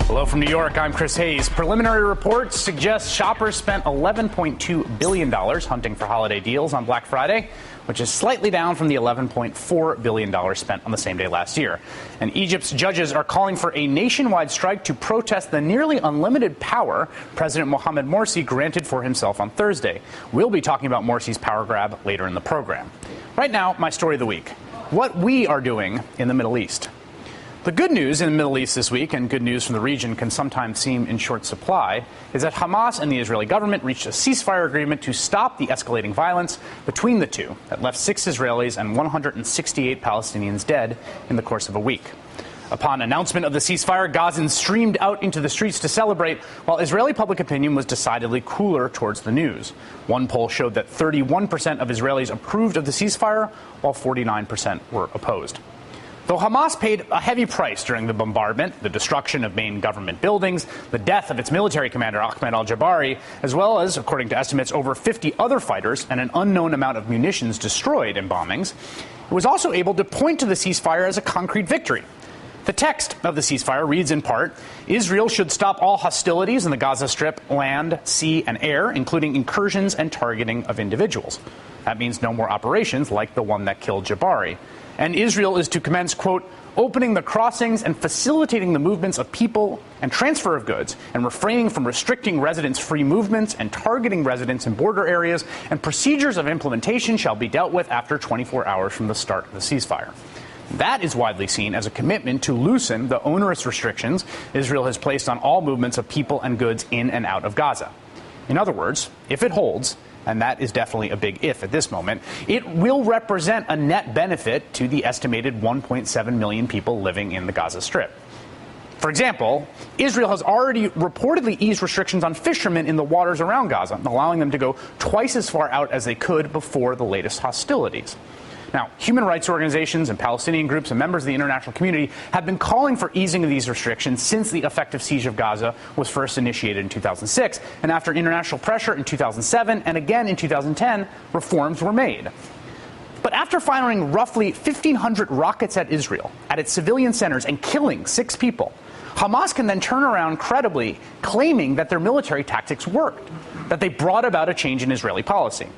Hello from New York, I'm Chris Hayes. Preliminary reports suggest shoppers spent $11.2 billion hunting for holiday deals on Black Friday, which is slightly down from the $11.4 billion spent on the same day last year. And Egypt's judges are calling for a nationwide strike to protest the nearly unlimited power President Mohamed Morsi granted for himself on Thursday. We'll be talking about Morsi's power grab later in the program. Right now, my story of the week: what we are doing in the Middle East. The good news in the Middle East this week, and good news from the region can sometimes seem in short supply, is that Hamas and the Israeli government reached a ceasefire agreement to stop the escalating violence between the two that left 6 Israelis and 168 Palestinians dead in the course of a week. Upon announcement of the ceasefire, Gazans streamed out into the streets to celebrate, while Israeli public opinion was decidedly cooler towards the news. One poll showed that 31% of Israelis approved of the ceasefire, while 49% were opposed. Though Hamas paid a heavy price during the bombardment, the destruction of main government buildings, the death of its military commander Ahmed al-Jabari, as well as, according to estimates, over 50 other fighters and an unknown amount of munitions destroyed in bombings, it was also able to point to the ceasefire as a concrete victory. The text of the ceasefire reads in part, Israel should stop all hostilities in the Gaza Strip, land, sea, and air, including incursions and targeting of individuals. That means no more operations like the one that killed Jabari. And Israel is to commence, quote, opening the crossings and facilitating the movements of people and transfer of goods, and refraining from restricting residents' free movements and targeting residents in border areas, and procedures of implementation shall be dealt with after 24 hours from the start of the ceasefire. That is widely seen as a commitment to loosen the onerous restrictions Israel has placed on all movements of people and goods in and out of Gaza. In other words, if it holds, and that is definitely a big if at this moment, it will represent a net benefit to the estimated 1.7 million people living in the Gaza Strip. For example, Israel has already reportedly eased restrictions on fishermen in the waters around Gaza, allowing them to go twice as far out as they could before the latest hostilities. Now, human rights organizations and Palestinian groups and members of the international community have been calling for easing of these restrictions since the effective siege of Gaza was first initiated in 2006, and after international pressure in 2007 and again in 2010, reforms were made. But after firing roughly 1,500 rockets at Israel, at its civilian centers, and killing 6 people, Hamas can then turn around credibly claiming that their military tactics worked, that they brought about a change in Israeli policy.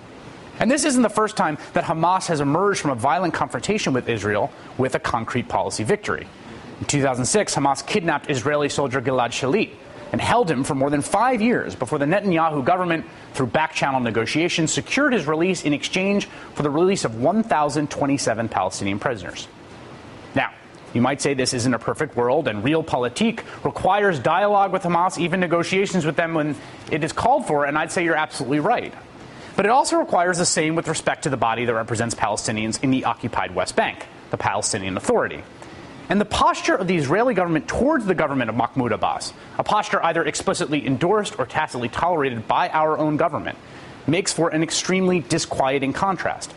And this isn't the first time that Hamas has emerged from a violent confrontation with Israel with a concrete policy victory. In 2006, Hamas kidnapped Israeli soldier Gilad Shalit and held him for more than 5 years before the Netanyahu government, through back-channel negotiations, secured his release in exchange for the release of 1,027 Palestinian prisoners. Now, you might say this isn't a perfect world, and realpolitik requires dialogue with Hamas, even negotiations with them when it is called for, and I'd say you're absolutely right. But it also requires the same with respect to the body that represents Palestinians in the occupied West Bank, the Palestinian Authority. And the posture of the Israeli government towards the government of Mahmoud Abbas, a posture either explicitly endorsed or tacitly tolerated by our own government, makes for an extremely disquieting contrast.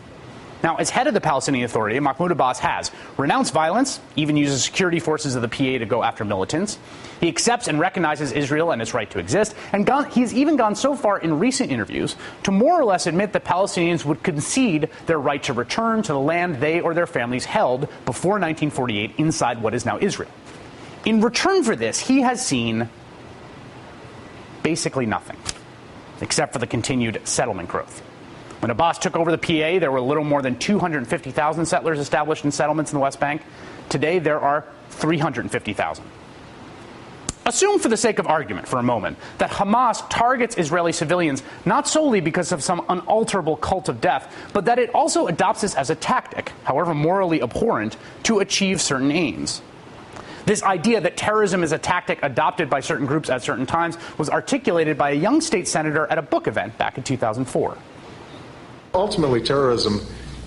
Now, as head of the Palestinian Authority, Mahmoud Abbas has renounced violence, even uses security forces of the PA to go after militants. He accepts and recognizes Israel and its right to exist, and he's even gone so far in recent interviews to more or less admit that Palestinians would concede their right to return to the land they or their families held before 1948 inside what is now Israel. In return for this, he has seen basically nothing, except for the continued settlement growth. When Abbas took over the PA, there were a little more than 250,000 settlers established in settlements in the West Bank. Today, there are 350,000. Assume, for the sake of argument for a moment, that Hamas targets Israeli civilians not solely because of some unalterable cult of death, but that it also adopts this as a tactic, however morally abhorrent, to achieve certain aims. This idea that terrorism is a tactic adopted by certain groups at certain times was articulated by a young state senator at a book event back in 2004. Ultimately, terrorism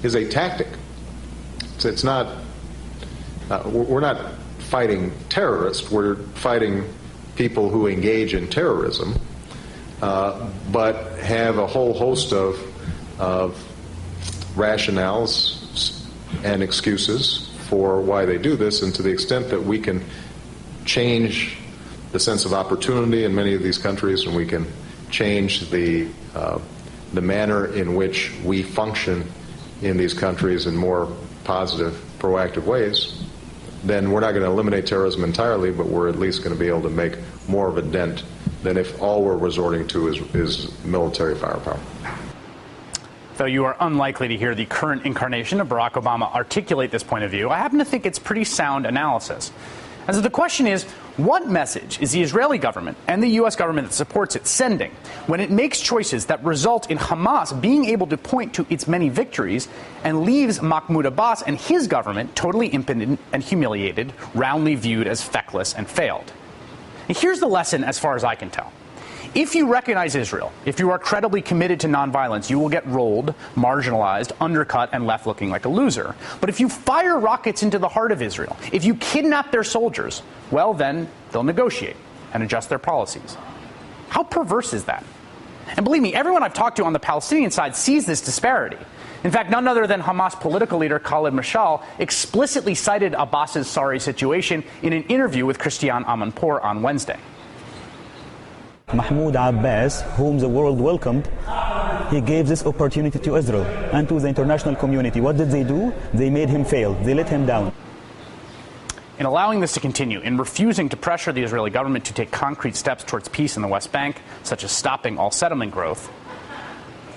is a tactic. It's not, we're not fighting terrorists, we're fighting people who engage in terrorism, but have a whole host of rationales and excuses for why they do this, and to the extent that we can change the sense of opportunity in many of these countries, and we can change the manner in which we function in these countries in more positive, proactive ways, then we're not going to eliminate terrorism entirely, but we're at least going to be able to make more of a dent than if all we're resorting to is military firepower. Though you are unlikely to hear the current incarnation of Barack Obama articulate this point of view, I happen to think it's pretty sound analysis. And so the question is, what message is the Israeli government and the U.S. government that supports it sending when it makes choices that result in Hamas being able to point to its many victories and leaves Mahmoud Abbas and his government totally impotent and humiliated, roundly viewed as feckless and failed? And here's the lesson as far as I can tell. If you recognize Israel, if you are credibly committed to nonviolence, you will get rolled, marginalized, undercut, and left looking like a loser. But if you fire rockets into the heart of Israel, if you kidnap their soldiers, well, then they'll negotiate and adjust their policies. How perverse is that? And believe me, everyone I've talked to on the Palestinian side sees this disparity. In fact, none other than Hamas political leader Khalid Mashal explicitly cited Abbas's sorry situation in an interview with Christiane Amanpour on Wednesday. Mahmoud Abbas, whom the world welcomed, he gave this opportunity to Israel and to the international community. What did they do? They made him fail. They let him down. In allowing this to continue, in refusing to pressure the Israeli government to take concrete steps towards peace in the West Bank, such as stopping all settlement growth,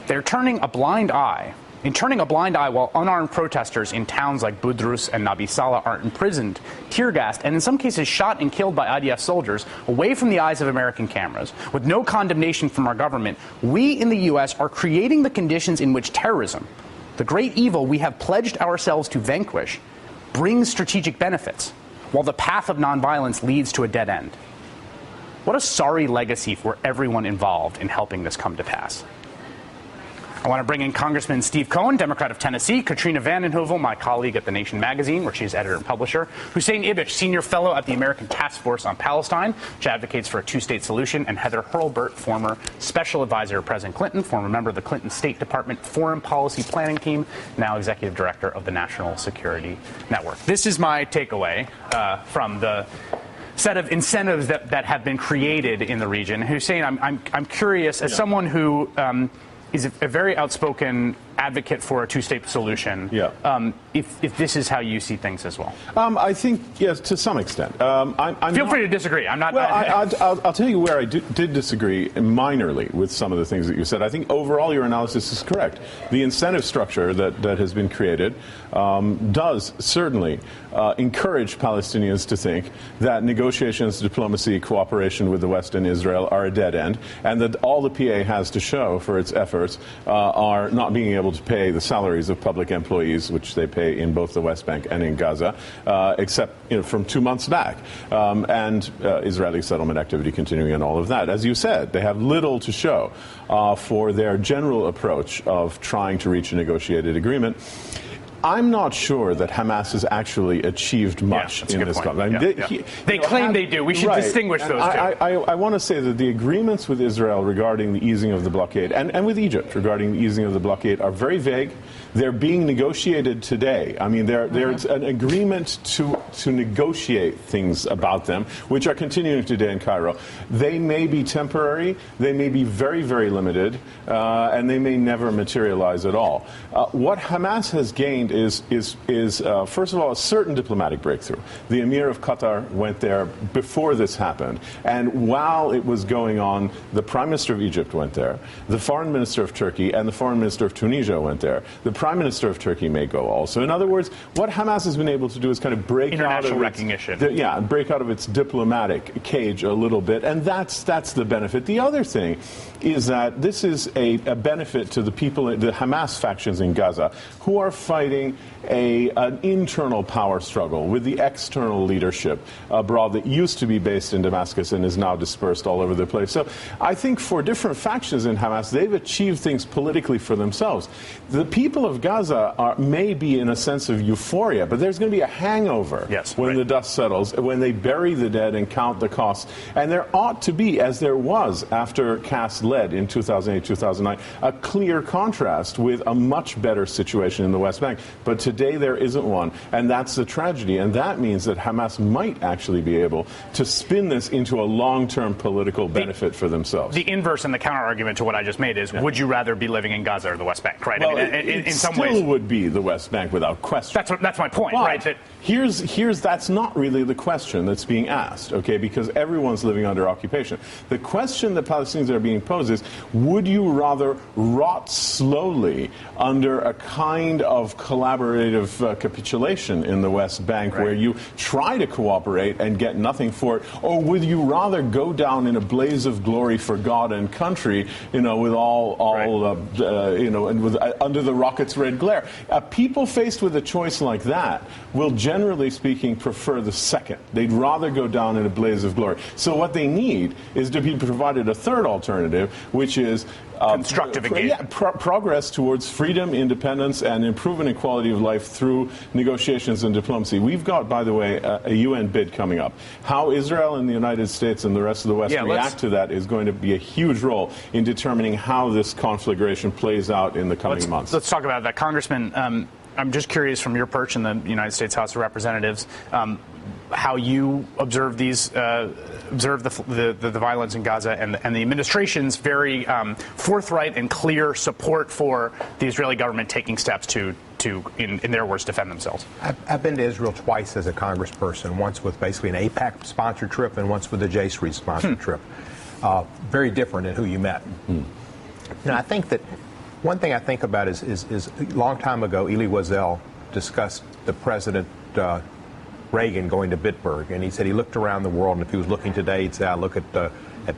they're turning a blind eye. In turning a blind eye while unarmed protesters in towns like Budrus and Nabi Saleh are imprisoned, tear-gassed, and in some cases shot and killed by IDF soldiers away from the eyes of American cameras, with no condemnation from our government, we in the U.S. are creating the conditions in which terrorism, the great evil we have pledged ourselves to vanquish, brings strategic benefits, while the path of nonviolence leads to a dead end. What a sorry legacy for everyone involved in helping this come to pass. I want to bring in Congressman Steve Cohen, Democrat of Tennessee, Katrina vanden Heuvel, my colleague at The Nation magazine, where she is editor and publisher, Hussein Ibish, senior fellow at the American Task Force on Palestine, which advocates for a two-state solution, and Heather Hurlburt, former special advisor to President Clinton, former member of the Clinton State Department Foreign Policy Planning Team, now executive director of the National Security Network. This is my takeaway from the set of incentives that have been created in the region. Hussein, I'm curious, as someone who is a very outspoken advocate for a two-state solution. If this is how you see things as well. I think, yes, to some extent. Feel free to disagree. I'm not. Well, I'll tell you where I did disagree minorly with some of the things that you said. I think overall your analysis is correct. The incentive structure that has been created does certainly encourage Palestinians to think that negotiations, diplomacy, cooperation with the West and Israel are a dead end, and that all the PA has to show for its efforts are not being able to pay the salaries of public employees, which they pay in both the West Bank and in Gaza, except from 2 months back, and Israeli settlement activity continuing and all of that. As you said, they have little to show for their general approach of trying to reach a negotiated agreement. I'm not sure that Hamas has actually achieved much in this conflict. They claim they do. We should distinguish those two. I want to say that the agreements with Israel regarding the easing of the blockade and with Egypt regarding the easing of the blockade are very vague. They're being negotiated today. I mean, there's an agreement to negotiate things about them, which are continuing today in Cairo. They may be temporary. They may be very, very limited, and they may never materialize at all. What Hamas has gained is first of all, a certain diplomatic breakthrough. The Emir of Qatar went there before this happened, and while it was going on, the Prime Minister of Egypt went there, the Foreign Minister of Turkey and the Foreign Minister of Tunisia went there. The Prime Minister of Turkey may go also. In other words, what Hamas has been able to do is kind of break out of break out of its diplomatic cage a little bit, and that's the benefit. The other thing is that this is a benefit to the people, the Hamas factions in Gaza, who are fighting an internal power struggle with the external leadership abroad that used to be based in Damascus and is now dispersed all over the place. So I think for different factions in Hamas, they've achieved things politically for themselves. The people of Gaza may be in a sense of euphoria, but there's going to be a hangover when the dust settles, when they bury the dead and count the costs. And there ought to be, as there was after Kass led in 2008, 2009, a clear contrast with a much better situation in the West Bank. But today there isn't one, and that's the tragedy. And that means that Hamas might actually be able to spin this into a long-term political benefit for themselves. The inverse and the counter-argument to what I just made is, would you rather be living in Gaza or the West Bank, right? Well, I mean, in some ways, it still would be the West Bank without question. That's my point, But right? That here's that's not really the question that's being asked, okay? Because everyone's living under occupation. The question that Palestinians are being posed is, would you rather rot slowly under a kind of collaborative capitulation in the West Bank where you try to cooperate and get nothing for it, or would you rather go down in a blaze of glory for God and country, with and with under the rocket's red glare? People faced with a choice like that will, generally speaking, prefer the second. They'd rather go down in a blaze of glory. So what they need is to be provided a third alternative, which is constructive engagement. Progress towards freedom, independence, and improvement in quality of life through negotiations and diplomacy. We've got, by the way, a UN bid coming up. How Israel and the United States and the rest of the West react to that is going to be a huge role in determining how this conflagration plays out in the coming months. Let's talk about that. Congressman, I'm just curious from your perch in the United States House of Representatives, how you observe the violence in Gaza and the administration's very forthright and clear support for the Israeli government taking steps to in their words, defend themselves. I've been to Israel twice as a congressperson, once with basically an AIPAC-sponsored trip and once with a J Street-sponsored trip. Very different in who you met. I think that one thing I think about is a long time ago, Elie Wiesel discussed the President Reagan going to Bitburg, and he said he looked around the world, and if he was looking today, he'd say, I look at the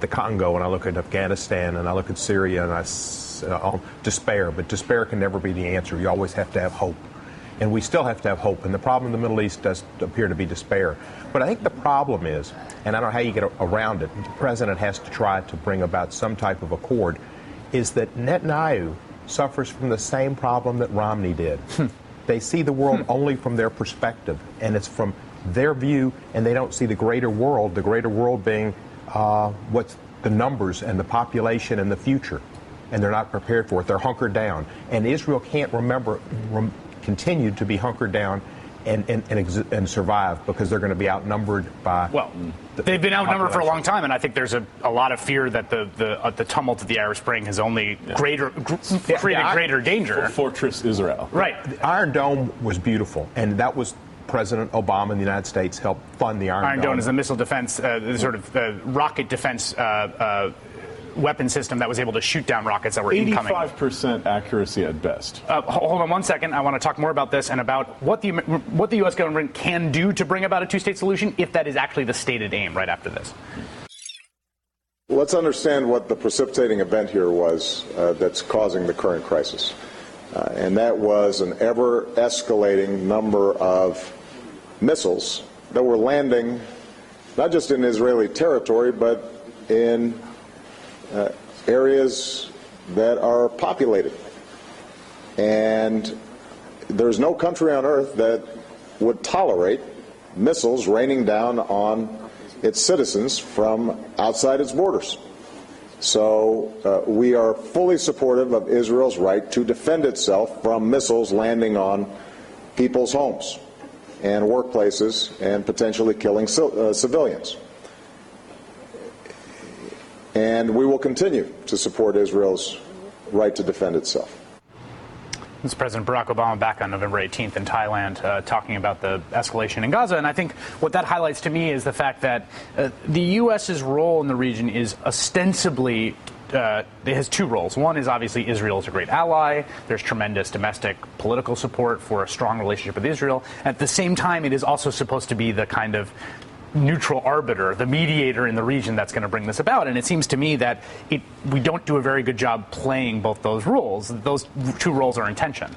Congo, and I look at Afghanistan, and I look at Syria, and I despair. But despair can never be the answer. You always have to have hope. And we still have to have hope. And the problem in the Middle East does appear to be despair. But I think the problem is, and I don't know how you get around it, the president has to try to bring about some type of accord, is that Netanyahu suffers from the same problem that Romney did. They see the world only from their perspective, and it's from their view, and they don't see the greater world being what's the numbers and the population and the future. And they're not prepared for it. They're hunkered down. And Israel can't continue to be hunkered down and survive because they're going to be outnumbered by... They've been outnumbered for a long time, and I think there's a lot of fear that the tumult of the Arab Spring has only created greater danger. Fortress Israel. Right. The Iron Dome was beautiful, and that was President Obama in the United States helped fund the Iron Dome. Dome is a missile defense, rocket defense weapon system that was able to shoot down rockets that were incoming. 85% accuracy at best. Hold on 1 second. I want to talk more about this and about what the U.S. government can do to bring about a two-state solution, if that is actually the stated aim, right after this. Let's understand what the precipitating event here was that's causing the current crisis. And that was an ever-escalating number of missiles that were landing not just in Israeli territory, but in areas that are populated. And there's no country on earth that would tolerate missiles raining down on its citizens from outside its borders. So we are fully supportive of Israel's right to defend itself from missiles landing on people's homes and workplaces and potentially killing civilians. And we will continue to support Israel's right to defend itself. This is President Barack Obama back on November 18th in Thailand talking about the escalation in Gaza. And I think what that highlights to me is the fact that the U.S.'s role in the region is ostensibly it has two roles. One is obviously Israel is a great ally. There's tremendous domestic political support for a strong relationship with Israel. At the same time, it is also supposed to be the kind of neutral arbiter, the mediator in the region that's going to bring this about. And it seems to me that we don't do a very good job playing both those roles. Those two roles are in tension.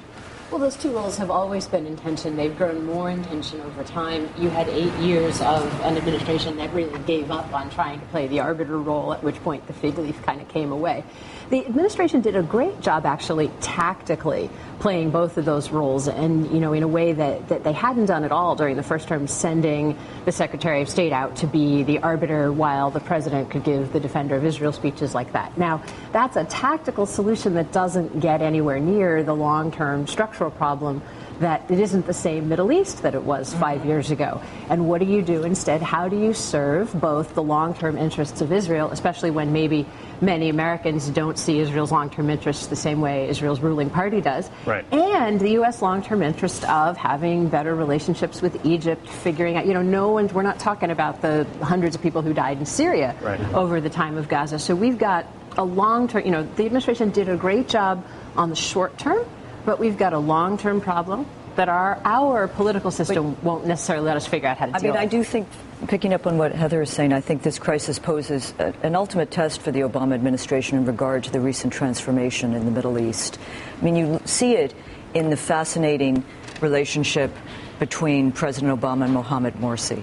Well, those two roles have always been in tension. They've grown more in tension over time. You had 8 years of an administration that really gave up on trying to play the arbiter role, at which point the fig leaf kind of came away. The administration did a great job, actually, tactically playing both of those roles, and, in a way that they hadn't done at all during the first term, sending the Secretary of State out to be the arbiter while the president could give the defender of Israel speeches like that. Now, that's a tactical solution that doesn't get anywhere near the long-term structural problem that it isn't the same Middle East that it was 5 years ago. And what do you do instead? How do you serve both the long-term interests of Israel, especially when maybe many Americans don't see Israel's long-term interests the same way Israel's ruling party does, right, and the U.S. long-term interest of having better relationships with Egypt, figuring out, we're not talking about the hundreds of people who died in Syria over the time of Gaza. So we've got a long-term, the administration did a great job on the short term, but we've got a long-term problem that our political system won't necessarily let us figure out how to deal with. I do think, picking up on what Heather is saying, I think this crisis poses an ultimate test for the Obama administration in regard to the recent transformation in the Middle East. I mean, you see it in the fascinating relationship between President Obama and Mohamed Morsi.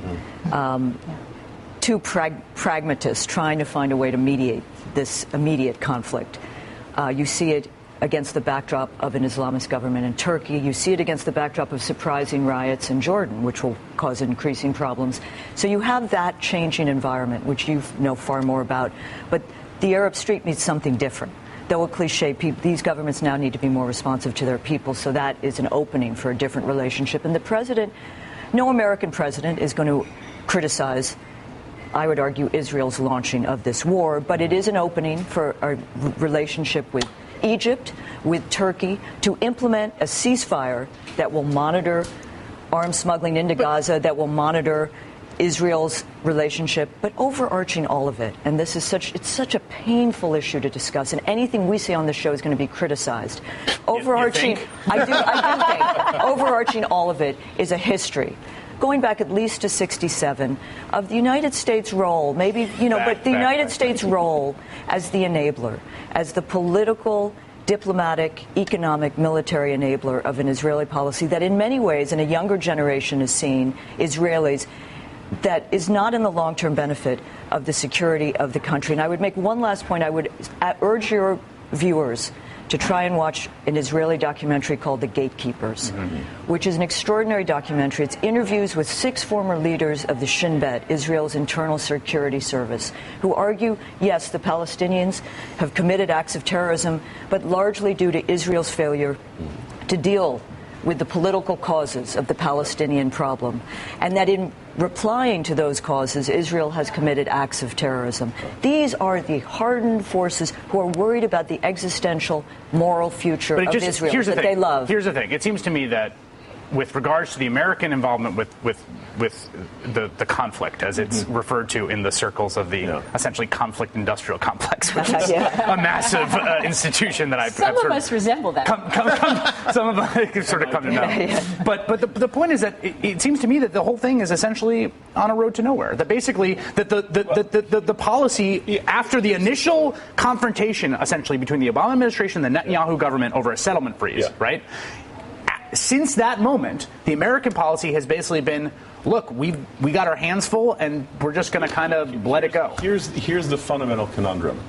Two pragmatists trying to find a way to mediate this immediate conflict. You see it against the backdrop of an Islamist government in Turkey. You see it against the backdrop of surprising riots in Jordan, which will cause increasing problems. So you have that changing environment, which you know far more about. But the Arab Street needs something different. Though a cliche, these governments now need to be more responsive to their people. So that is an opening for a different relationship. And the president, no American president is going to criticize, I would argue, Israel's launching of this war. But it is an opening for a relationship with Egypt, with Turkey, to implement a ceasefire that will monitor arms smuggling into Gaza, that will monitor Israel's relationship, but overarching all of it. And this is such a painful issue to discuss, and anything we say on the show is going to be criticized. Overarching, I do think, overarching all of it is a history, going back at least to 1967, of the United States' role, but the United States' role as the enabler, as the political, diplomatic, economic, military enabler of an Israeli policy that in many ways, in a younger generation, is seeing Israelis that is not in the long-term benefit of the security of the country. And I would make one last point. I would urge your viewers to try and watch an Israeli documentary called The Gatekeepers, which is an extraordinary documentary. It's interviews with 6 former leaders of the Shin Bet, Israel's internal security service, who argue, yes, the Palestinians have committed acts of terrorism, but largely due to Israel's failure to deal with the political causes of the Palestinian problem, and that in replying to those causes, Israel has committed acts of terrorism. These are the hardened forces who are worried about the existential moral future of Israel that they love. Here's the thing. It seems to me that with regards to the American involvement with the conflict, as it's referred to in the circles of the essentially conflict industrial complex, which is a massive institution that some of us resemble that. Some of us sort of come to know. But the point is that it seems to me that the whole thing is essentially on a road to nowhere. That basically that the policy after the initial confrontation, essentially between the Obama administration and the Netanyahu government over a settlement freeze, right? Since that moment, the American policy has basically been, look, we got our hands full, and we're just going to kind of let it go. Here's the fundamental conundrum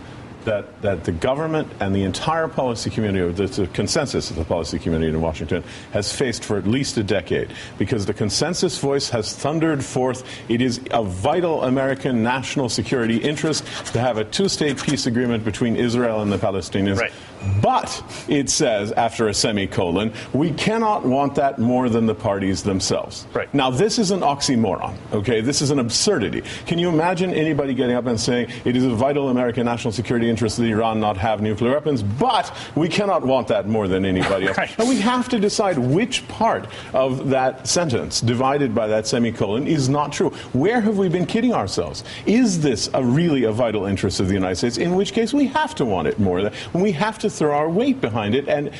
that the government and the entire policy community, or the consensus of the policy community in Washington, has faced for at least a decade. Because the consensus voice has thundered forth, it is a vital American national security interest to have a 2-state peace agreement between Israel and the Palestinians. Right. But, it says, after a semicolon, we cannot want that more than the parties themselves. Right. Now, this is an oxymoron, okay? This is an absurdity. Can you imagine anybody getting up and saying, it is a vital American national security interest that Iran not have nuclear weapons, but we cannot want that more than anybody else? Right. And we have to decide which part of that sentence, divided by that semicolon, is not true. Where have we been kidding ourselves? Is this really a vital interest of the United States? In which case, we have to want it more. We have to throw our weight behind it and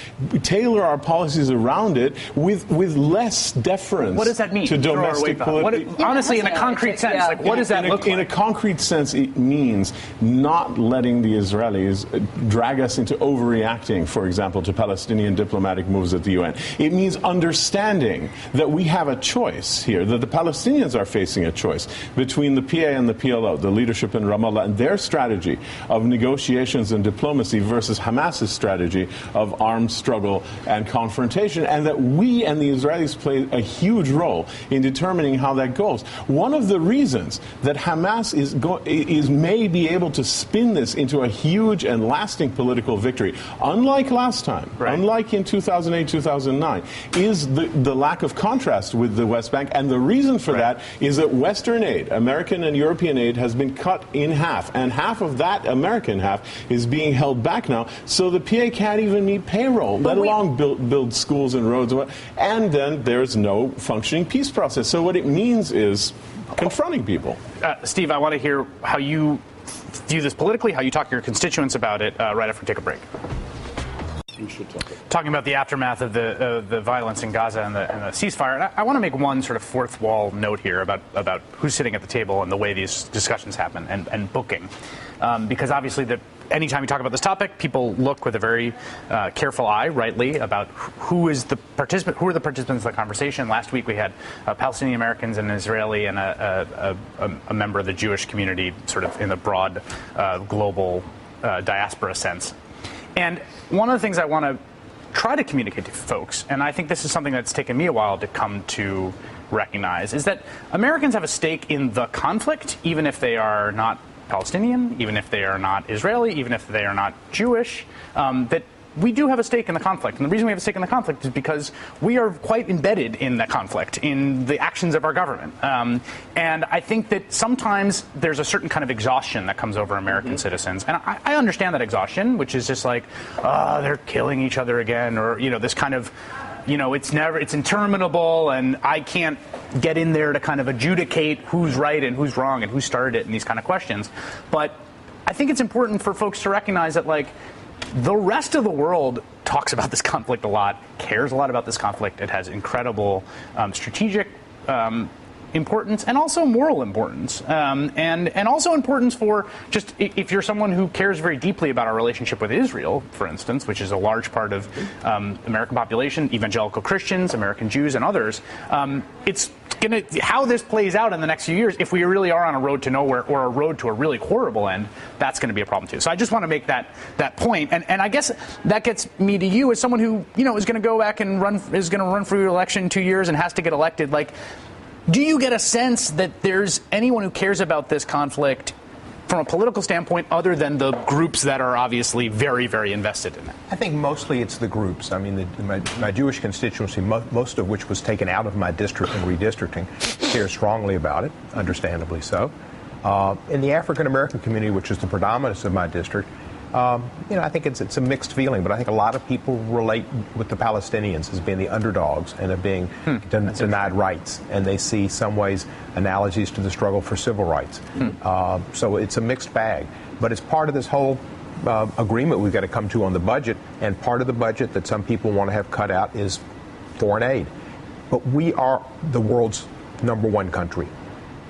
tailor our policies around it with less deference. What does that mean? To domestic politics. Honestly, in a concrete sense, what does that look like? In a concrete sense, it means not letting the Israelis drag us into overreacting, for example, to Palestinian diplomatic moves at the UN. It means understanding that we have a choice here, that the Palestinians are facing a choice between the PA and the PLO, the leadership in Ramallah, and their strategy of negotiations and diplomacy versus Hamas's Hamas's strategy of armed struggle and confrontation, and that we and the Israelis play a huge role in determining how that goes. One of the reasons that Hamas may be able to spin this into a huge and lasting political victory, unlike last time, unlike in 2008, 2009, is the lack of contrast with the West Bank. And the reason for that is that Western aid, American and European aid, has been cut in half, and half of that American half is being held back now, so the PA can't even meet payroll, let alone build schools and roads. And then there's no functioning peace process. So what it means is confronting people. Steve, I want to hear how you view this politically, how you talk to your constituents about it right after we take a break. Talking about the aftermath of the violence in Gaza and the ceasefire, and I want to make one sort of fourth wall note here about who's sitting at the table and the way these discussions happen and booking, because obviously anytime you talk about this topic, people look with a very careful eye, rightly, about who are the participants in the conversation. Last week we had Palestinian Americans and an Israeli and a member of the Jewish community, sort of in the broad global diaspora sense. And one of the things I want to try to communicate to folks, and I think this is something that's taken me a while to come to recognize, is that Americans have a stake in the conflict, even if they are not Palestinian, even if they are not Israeli, even if they are not Jewish, that we do have a stake in the conflict. And the reason we have a stake in the conflict is because we are quite embedded in the conflict, in the actions of our government. And I think that sometimes there's a certain kind of exhaustion that comes over American citizens. And I understand that exhaustion, which is just like, they're killing each other again, or, this kind of, it's interminable, and I can't get in there to kind of adjudicate who's right and who's wrong and who started it and these kind of questions. But I think it's important for folks to recognize that, the rest of the world talks about this conflict a lot, cares a lot about this conflict. It has incredible strategic importance and also moral importance, and also importance for just if you're someone who cares very deeply about our relationship with Israel, for instance, which is a large part of American population, evangelical Christians, American Jews, and others. It's how this plays out in the next few years, if we really are on a road to nowhere or a road to a really horrible end, that's going to be a problem too. So I just want to make that point, and I guess that gets me to you as someone who is going to go back and run for re-election in 2 years and has to get elected. Do you get a sense that there's anyone who cares about this conflict from a political standpoint other than the groups that are obviously very, very invested in it? I think mostly it's the groups. I mean, my Jewish constituency, most of which was taken out of my district in redistricting, cares strongly about it, understandably so. In the African American community, which is the predominance of my district, I think it's a mixed feeling, but I think a lot of people relate with the Palestinians as being the underdogs and of being denied rights, and they see some ways analogies to the struggle for civil rights. So it's a mixed bag, but it's part of this whole agreement we've got to come to on the budget, and part of the budget that some people want to have cut out is foreign aid. But we are the world's #1 country.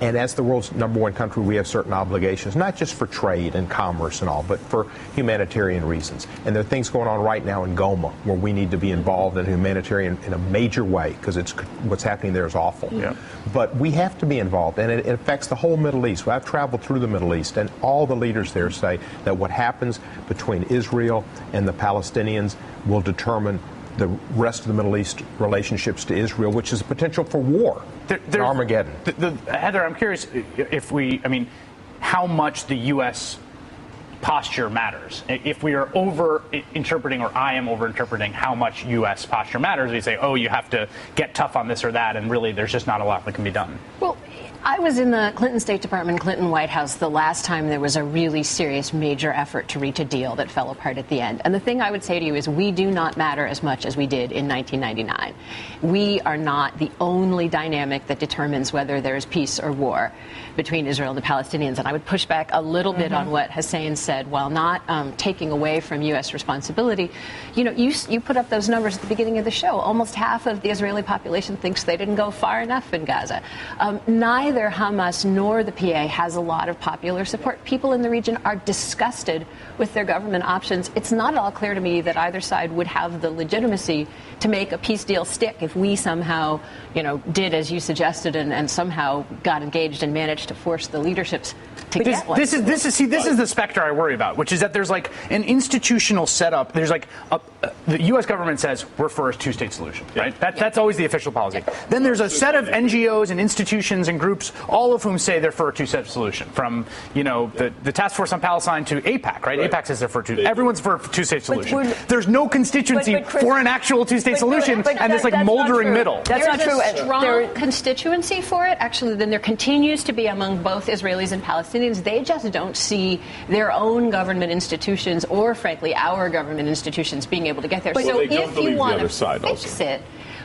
And as the world's #1 country, we have certain obligations, not just for trade and commerce and all, but for humanitarian reasons. And there are things going on right now in Goma where we need to be involved in humanitarian in a major way, because what's happening there is awful. Yeah. But we have to be involved, and it affects the whole Middle East. I've traveled through the Middle East, and all the leaders there say that what happens between Israel and the Palestinians will determine the rest of the Middle East relationships to Israel, which is a potential for war, Armageddon. Heather, I'm curious how much the U.S. posture matters. If we are over-interpreting, or I am over-interpreting how much U.S. posture matters, we say, you have to get tough on this or that, and really there's just not a lot that can be done. Well, I was in the Clinton State Department, Clinton White House the last time there was a really serious major effort to reach a deal that fell apart at the end. And the thing I would say to you is we do not matter as much as we did in 1999. We are not the only dynamic that determines whether there is peace or war between Israel and the Palestinians. And I would push back a little bit on what Hussein said, while not taking away from U.S. responsibility. You put up those numbers at the beginning of the show. Almost half of the Israeli population thinks they didn't go far enough in Gaza. Neither neither Hamas nor the PA has a lot of popular support. People in the region are disgusted with their government options. It's not at all clear to me that either side would have the legitimacy to make a peace deal stick if we somehow, did as you suggested and somehow got engaged and managed to force the leaderships to get one. This is the specter I worry about, which is that there's like an institutional setup. There's like the U.S. government says we're for a two-state solution, right? That's always the official policy. Then there's a set of NGOs and institutions and groups, all of whom say they're for a two-state solution. From the Task Force on Palestine to AIPAC, right? AIPAC says they're for everyone's for a two-state solution. There's no constituency for an actual two-state solution, and this like moldering middle. That's not true. There's a strong constituency for it. Actually, then there continues to be among both Israelis and Palestinians. They just don't see their own government institutions or, frankly, our government institutions being able to get there. So if you want to fix it,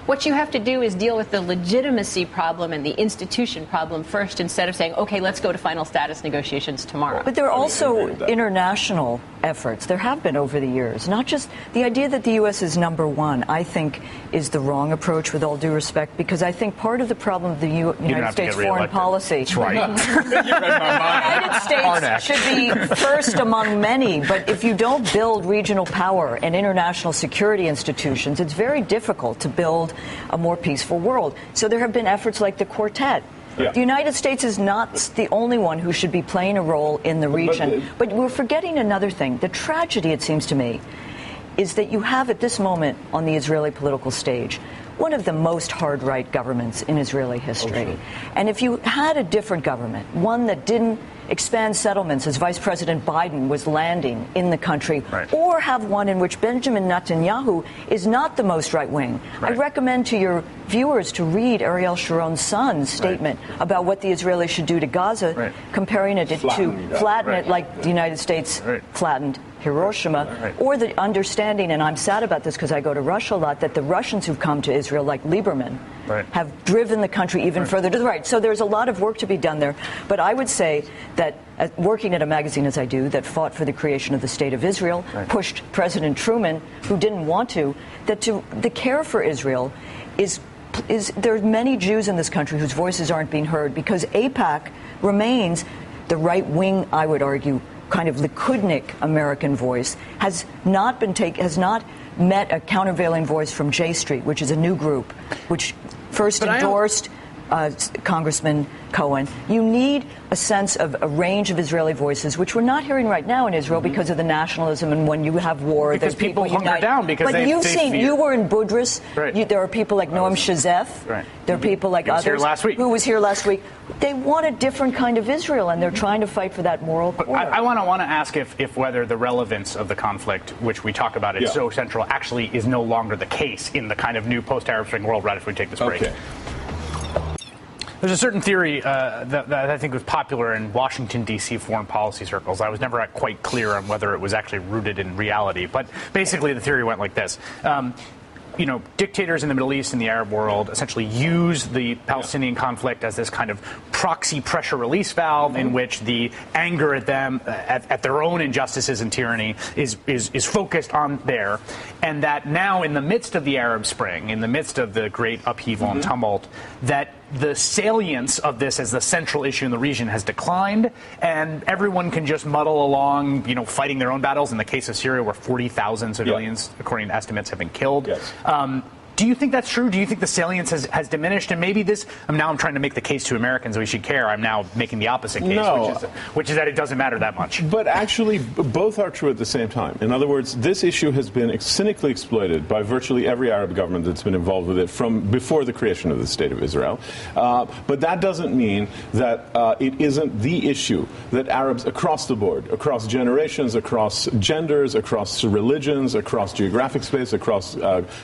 what you have to do is deal with the legitimacy problem and the institution problem first, instead of saying, okay, let's go to final status negotiations tomorrow. But there are also international efforts. There have been over the years. Not just the idea that the U.S. is number one, I think, is the wrong approach, with all due respect, because I think part of the problem of the United States foreign policy. That's right. The United States should be first among many, but if you don't build regional power and international security institutions, it's very difficult to build a more peaceful world. So there have been efforts like the Quartet. Yeah. The United States is not the only one who should be playing a role in the region. But we're forgetting another thing. The tragedy, it seems to me, is that you have at this moment on the Israeli political stage one of the most hard-right governments in Israeli history. Okay. And if you had a different government, one that didn't expand settlements as Vice President Biden was landing in the country, right, or have one in which Benjamin Netanyahu is not the most right-wing. Right. I recommend to your viewers to read Ariel Sharon's son's statement about what the Israelis should do to Gaza, comparing it to flatten it like the United States flattened Hiroshima, or the understanding, and I'm sad about this because I go to Russia a lot, that the Russians who've come to Israel, like Lieberman, have driven the country even further to the right. So there's a lot of work to be done there. But I would say that working at a magazine as I do, that fought for the creation of the State of Israel, pushed President Truman, who didn't want to, that the care for Israel is there are many Jews in this country whose voices aren't being heard because AIPAC remains the right wing, I would argue, kind of Likudnik American voice, has not met a countervailing voice from J Street, which is a new group, which first endorsed Congressman Cohen. You need a sense of a range of Israeli voices, which we're not hearing right now in Israel because of the nationalism, and when you have war, because people hunker down because you were in Budrus. There are people like Noam Shazef. There are people like others who was here last week. They want a different kind of Israel, and they're trying to fight for that moral core. I want to ask if whether the relevance of the conflict, which we talk about, is so central, actually is no longer the case in the kind of new post-Arab Spring world right after we take this break. Okay. There's a certain theory that I think was popular in Washington, D.C. foreign policy circles. I was never quite clear on whether it was actually rooted in reality. But basically the theory went like this. Dictators in the Middle East and the Arab world essentially use the Palestinian conflict as this kind of proxy pressure release valve in which the anger at them, at their own injustices and tyranny is focused on there. And that now in the midst of the Arab Spring, in the midst of the great upheaval and tumult, that the salience of this as the central issue in the region has declined, and everyone can just muddle along, fighting their own battles. In the case of Syria, where 40,000 civilians, according to estimates, have been killed. Yes. Do you think that's true? Do you think the salience has diminished? And maybe this, now I'm trying to make the case to Americans we should care. I'm now making the opposite case, which is that it doesn't matter that much. But actually, both are true at the same time. In other words, this issue has been cynically exploited by virtually every Arab government that's been involved with it from before the creation of the State of Israel. But that doesn't mean that it isn't the issue that Arabs across the board, across generations, across genders, across religions, across geographic space, across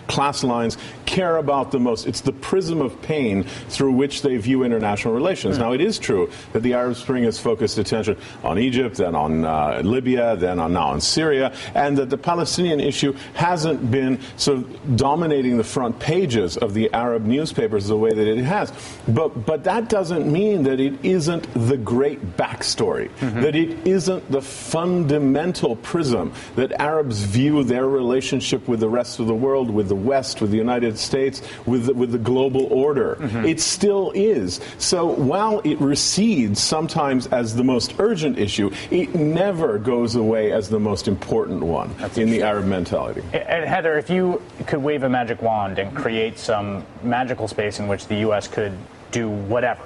class lines, care about the most. It's the prism of pain through which they view international relations. Now, it is true that the Arab Spring has focused attention on Egypt, then on Libya, then now on Syria, and that the Palestinian issue hasn't been sort of dominating the front pages of the Arab newspapers the way that it has. But that doesn't mean that it isn't the great backstory, that it isn't the fundamental prism that Arabs view their relationship with the rest of the world, with the West, with the United United States with the global order. It still is. So while it recedes sometimes as the most urgent issue, it never goes away as the most important one in the Arab mentality. And Heather, if you could wave a magic wand and create some magical space in which the U.S. could do whatever,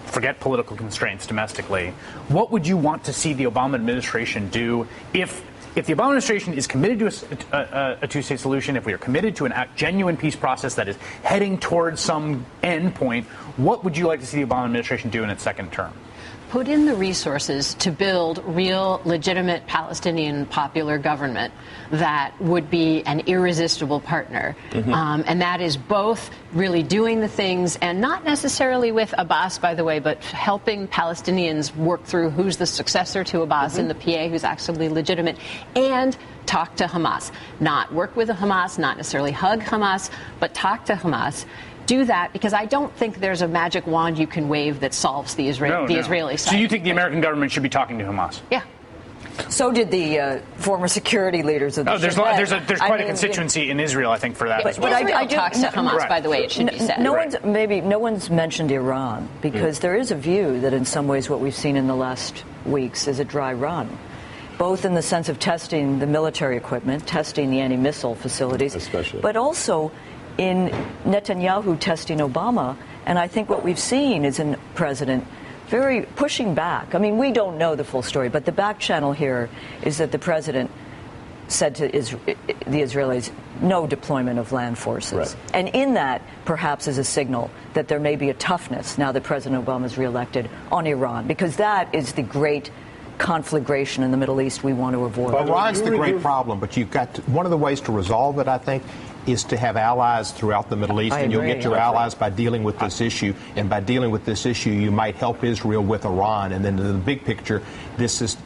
forget political constraints domestically, what would you want to see the Obama administration do if the Obama administration is committed to a two-state solution, if we are committed to a genuine peace process that is heading towards some end point, what would you like to see the Obama administration do in its second term? Put in the resources to build real, legitimate Palestinian popular government that would be an irresistible partner. And that is both really doing the things, and not necessarily with Abbas, by the way, but helping Palestinians work through who's the successor to Abbas in the PA, who's actually legitimate, and talk to Hamas. Not work with Hamas, not necessarily hug Hamas, but talk to Hamas. Do that, because I don't think there's a magic wand you can wave that solves the Israeli side. So you think the American government should be talking to Hamas? Yeah. So did the former security leaders of the there's quite a constituency in Israel, I think, for that. But Israel talks to Hamas, by the way, it should be said. No one's mentioned Iran, because there is a view that in some ways what we've seen in the last weeks is a dry run, both in the sense of testing the military equipment, testing the anti-missile facilities, especially, but also in Netanyahu testing Obama. And I think what we've seen is a president very pushing back. I mean, we don't know the full story, but the back channel here is that the president said to the Israelis, no deployment of land forces. Right. And in that, perhaps, is a signal that there may be a toughness now that President Obama is reelected on Iran, because that is the great conflagration in the Middle East we want to avoid. Iran's the great problem, but you've got one of the ways to resolve it, I think, is to have allies throughout the Middle East, and you'll get your allies by dealing with this issue. And by dealing with this issue, you might help Israel with Iran. And then in the big picture, this is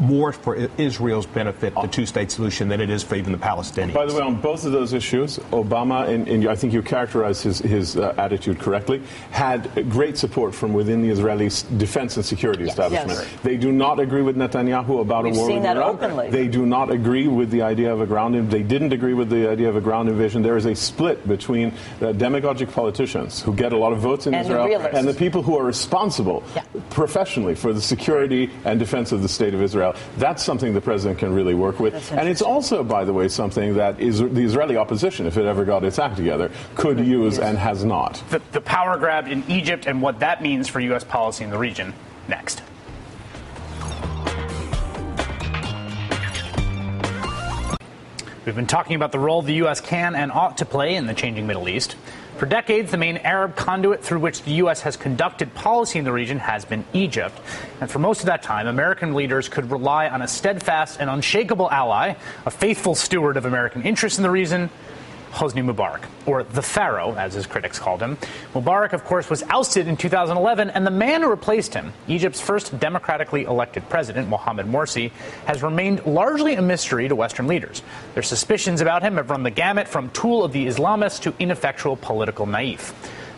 more for Israel's benefit, the two-state solution, than it is for even the Palestinians. By the way, on both of those issues, Obama, and I think you characterized his attitude correctly, had great support from within the Israeli defense and security establishment. Yes. They do not agree with Netanyahu about a war with Iran. Openly. They do not agree with the idea of a ground invasion. They didn't agree with the idea of a ground invasion. There is a split between demagogic politicians who get a lot of votes in Israel and the people who are responsible professionally for the security and defense of the state of Israel. That's something the president can really work with. And it's also, by the way, something that the Israeli opposition, if it ever got its act together, could use and has not. The power grab in Egypt and what that means for U.S. policy in the region. Next. We've been talking about the role the U.S. can and ought to play in the changing Middle East. For decades, the main Arab conduit through which the U.S. has conducted policy in the region has been Egypt. And for most of that time, American leaders could rely on a steadfast and unshakable ally, a faithful steward of American interests in the region, Hosni Mubarak, or the Pharaoh, as his critics called him. Mubarak, of course, was ousted in 2011, and the man who replaced him, Egypt's first democratically elected president, Mohamed Morsi, has remained largely a mystery to Western leaders. Their suspicions about him have run the gamut from tool of the Islamists to ineffectual political naif.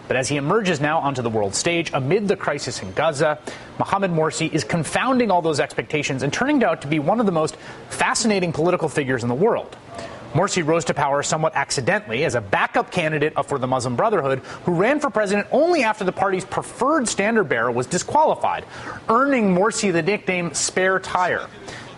But as he emerges now onto the world stage amid the crisis in Gaza, Mohamed Morsi is confounding all those expectations and turning out to be one of the most fascinating political figures in the world. Morsi rose to power somewhat accidentally as a backup candidate for the Muslim Brotherhood, who ran for president only after the party's preferred standard-bearer was disqualified, earning Morsi the nickname Spare Tire.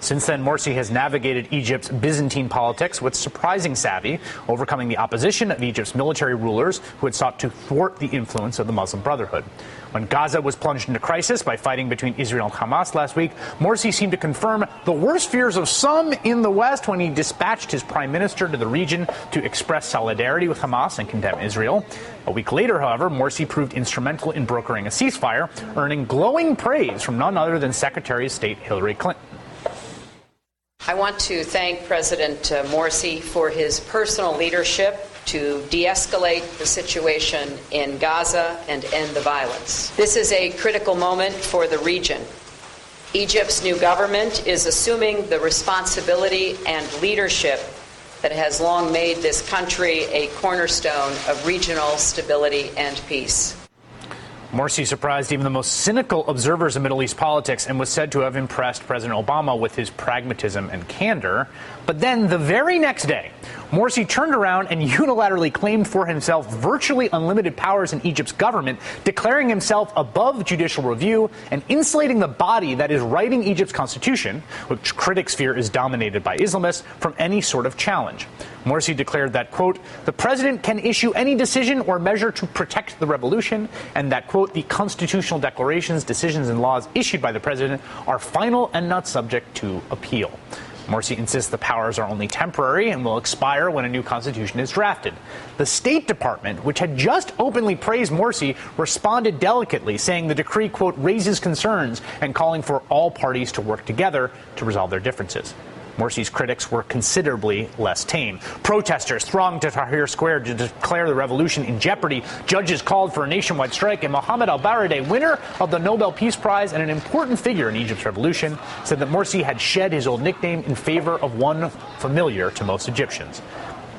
Since then, Morsi has navigated Egypt's Byzantine politics with surprising savvy, overcoming the opposition of Egypt's military rulers who had sought to thwart the influence of the Muslim Brotherhood. When Gaza was plunged into crisis by fighting between Israel and Hamas last week, Morsi seemed to confirm the worst fears of some in the West when he dispatched his prime minister to the region to express solidarity with Hamas and condemn Israel. A week later, however, Morsi proved instrumental in brokering a ceasefire, earning glowing praise from none other than Secretary of State Hillary Clinton. I want to thank President Morsi for his personal leadership to de-escalate the situation in Gaza and end the violence. This is a critical moment for the region. Egypt's new government is assuming the responsibility and leadership that has long made this country a cornerstone of regional stability and peace. Morsi surprised even the most cynical observers of Middle East politics and was said to have impressed President Obama with his pragmatism and candor. But then the very next day, Morsi turned around and unilaterally claimed for himself virtually unlimited powers in Egypt's government, declaring himself above judicial review and insulating the body that is writing Egypt's constitution, which critics fear is dominated by Islamists, from any sort of challenge. Morsi declared that, quote, the president can issue any decision or measure to protect the revolution, and that, quote, the constitutional declarations, decisions, and laws issued by the president are final and not subject to appeal. Morsi insists the powers are only temporary and will expire when a new constitution is drafted. The State Department, which had just openly praised Morsi, responded delicately, saying the decree, quote, raises concerns and calling for all parties to work together to resolve their differences. Morsi's critics were considerably less tame. Protesters thronged to Tahrir Square to declare the revolution in jeopardy. Judges called for a nationwide strike, and Mohammed al-Baradei, winner of the Nobel Peace Prize and an important figure in Egypt's revolution, said that Morsi had shed his old nickname in favor of one familiar to most Egyptians.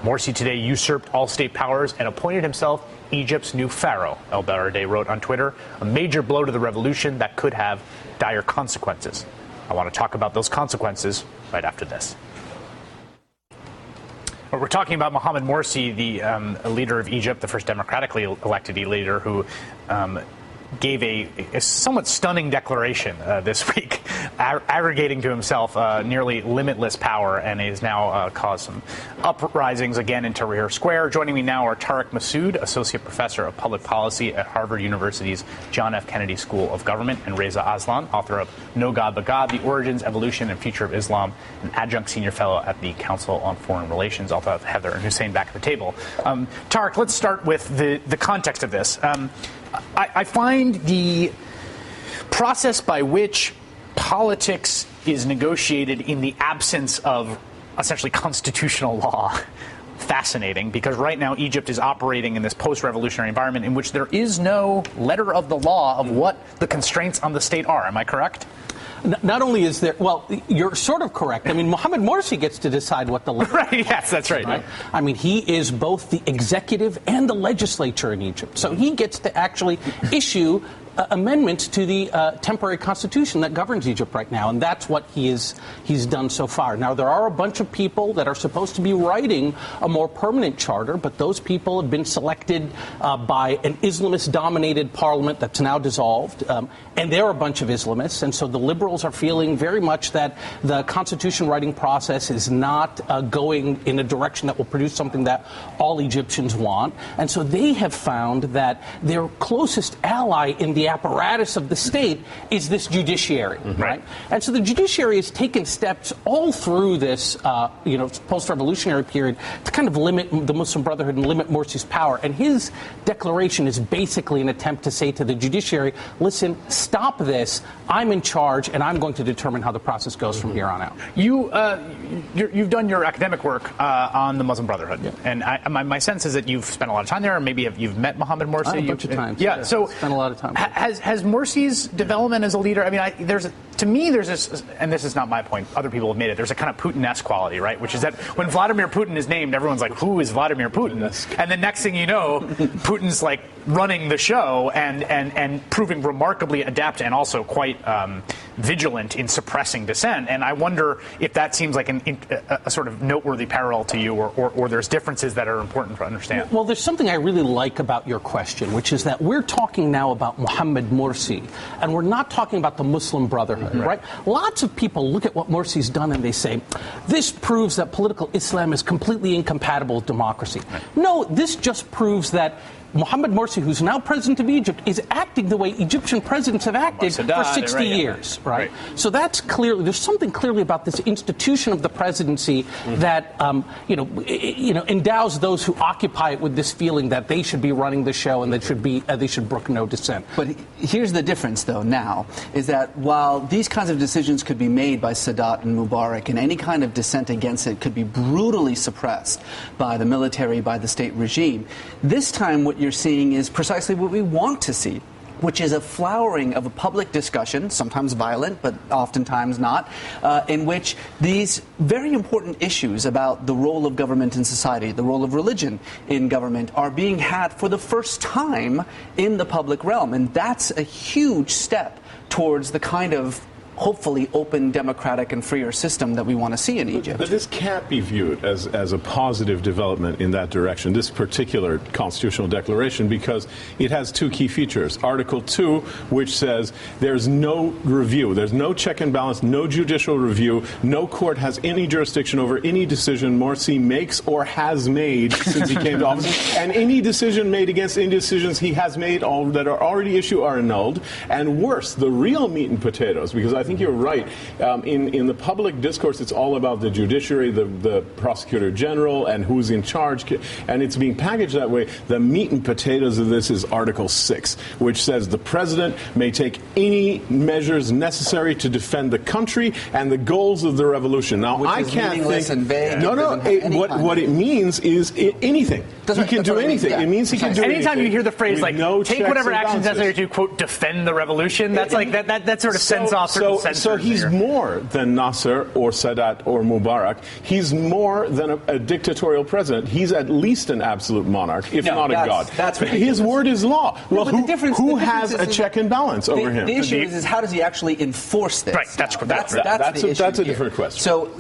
Morsi today usurped all state powers and appointed himself Egypt's new pharaoh, al-Baradei wrote on Twitter, a major blow to the revolution that could have dire consequences. I want to talk about those consequences right after this. We're talking about Mohamed Morsi, the leader of Egypt, the first democratically elected leader who gave a somewhat stunning declaration this week, aggregating to himself nearly limitless power, and has now caused some uprisings again in Tahrir Square. Joining me now are Tariq Masood, Associate Professor of Public Policy at Harvard University's John F. Kennedy School of Government, and Reza Aslan, author of No God But God, The Origins, Evolution, and Future of Islam, an adjunct senior fellow at the Council on Foreign Relations. Also have Heather and Hussein back at the table. Tariq, let's start with the context of this. I find the process by which politics is negotiated in the absence of essentially constitutional law fascinating, because right now Egypt is operating in this post-revolutionary environment in which there is no letter of the law of what the constraints on the state are. Am I correct? Not only is there, well, you're sort of correct. I mean, Mohamed Morsi gets to decide what the law right, yes, that's right. Right? I mean, he is both the executive and the legislature in Egypt. So he gets to actually issue amendments to the temporary constitution that governs Egypt right now, and that's what he's done so far. Now, there are a bunch of people that are supposed to be writing a more permanent charter, but those people have been selected by an Islamist-dominated parliament that's now dissolved, and they're a bunch of Islamists, and so the liberals are feeling very much that the constitution writing process is not going in a direction that will produce something that all Egyptians want, and so they have found that their closest ally in the apparatus of the state is this judiciary, right? And so the judiciary has taken steps all through this, post-revolutionary period to kind of limit the Muslim Brotherhood and limit Morsi's power. And his declaration is basically an attempt to say to the judiciary, listen, stop this. I'm in charge, and I'm going to determine how the process goes from here on out. You've done your academic work on the Muslim Brotherhood, and my sense is that you've spent a lot of time there, or maybe you've met Mohamed Morsi. A bunch of times. Yeah, so spent a lot of time. Has Morsi's development as a leader, I mean, there's this, and this is not my point, other people have made it, there's a kind of Putin-esque quality, right, which is that when Vladimir Putin is named, everyone's like, who is Vladimir Putin? And the next thing you know, Putin's like running the show and proving remarkably adept and also quite vigilant in suppressing dissent. And I wonder if that seems like a sort of noteworthy parallel to you, or there's differences that are important to understand. Well, there's something I really like about your question, which is that we're talking now about Mohamed Morsi, and we're not talking about the Muslim Brotherhood, right? Lots of people look at what Morsi's done and they say, this proves that political Islam is completely incompatible with democracy. No, this just proves that Mohamed Morsi, who's now president of Egypt, is acting the way Egyptian presidents have acted for 60 years, right? So that's clearly, there's something clearly about this institution of the presidency that, endows those who occupy it with this feeling that they should be running the show and they should brook no dissent. But here's the difference, though, now, is that while these kinds of decisions could be made by Sadat and Mubarak, and any kind of dissent against it could be brutally suppressed by the military, by the state regime, this time what you're seeing is precisely what we want to see, which is a flowering of a public discussion, sometimes violent, but oftentimes not, in which these very important issues about the role of government in society, the role of religion in government, are being had for the first time in the public realm. And that's a huge step towards the kind of hopefully open, democratic, and freer system that we want to see in Egypt. But this can't be viewed as a positive development in that direction, this particular constitutional declaration, because it has two key features. Article 2, which says there's no review, there's no check and balance, no judicial review, no court has any jurisdiction over any decision Morsi makes or has made since he came to office, and any decision made against any decisions he has made that are already issued are annulled. And worse, the real meat and potatoes, because I think you're right. In the public discourse, it's all about the judiciary, the prosecutor general, and who's in charge, and it's being packaged that way. The meat and potatoes of this is Article 6, which says the president may take any measures necessary to defend the country and the goals of the revolution. Now, Which I is can't meaningless think. and vague. No. What it means is anything. He can do anything. It means he can do anything. Anytime you hear the phrase like no "take checks whatever and actions balances. necessary to quote defend the revolution," that's like that sort of sends off certain sensors. So he's there. more than Nasser or Sadat or Mubarak. He's more than a dictatorial president. He's at least an absolute monarch, if not a god. That's ridiculous. His word is law. Well, but the difference has a check and balance over him? The issue is how does he actually enforce this? Right, that's the issue that's a here. different question. So,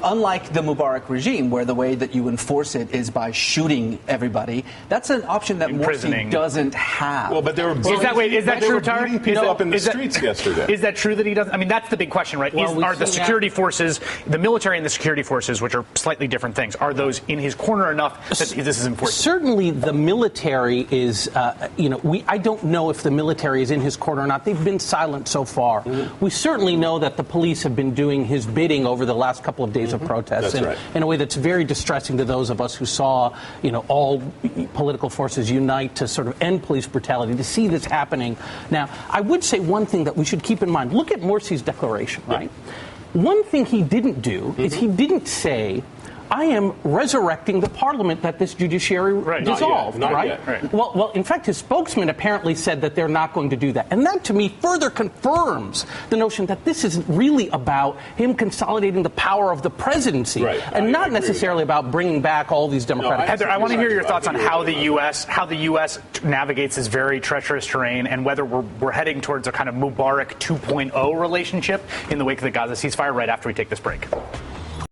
unlike the Mubarak regime, where the way that you enforce it is by shooting everybody, that's an option that Morsi doesn't have. Well, but they were Is that true, Tara? beating people up in the streets yesterday. Is that true that he doesn't? I mean, that's the big question, right? Well, Are the security forces, the military and the security forces, which are slightly different things, are those in his corner enough that this is important? Certainly, the military is. I don't know if the military is in his corner or not. They've been silent so far. Mm-hmm. We certainly know that the police have been doing his bidding over the last couple of days of protests in a way that's very distressing to those of us who saw, all political forces unite to sort of end police brutality. To see this happening now, I would say one thing that we should keep in mind. Look at Morsi's declaration, right? One thing he didn't do is he didn't say, I am resurrecting the parliament that this judiciary dissolved, Not right? yet. Well, in fact, his spokesman apparently said that they're not going to do that. And that, to me, further confirms the notion that this is really about him consolidating the power of the presidency and not necessarily about bringing back all these democratic... Heather, I want to hear your thoughts on how the U.S. navigates this very treacherous terrain and whether we're heading towards a kind of Mubarak 2.0 relationship in the wake of the Gaza ceasefire right after we take this break.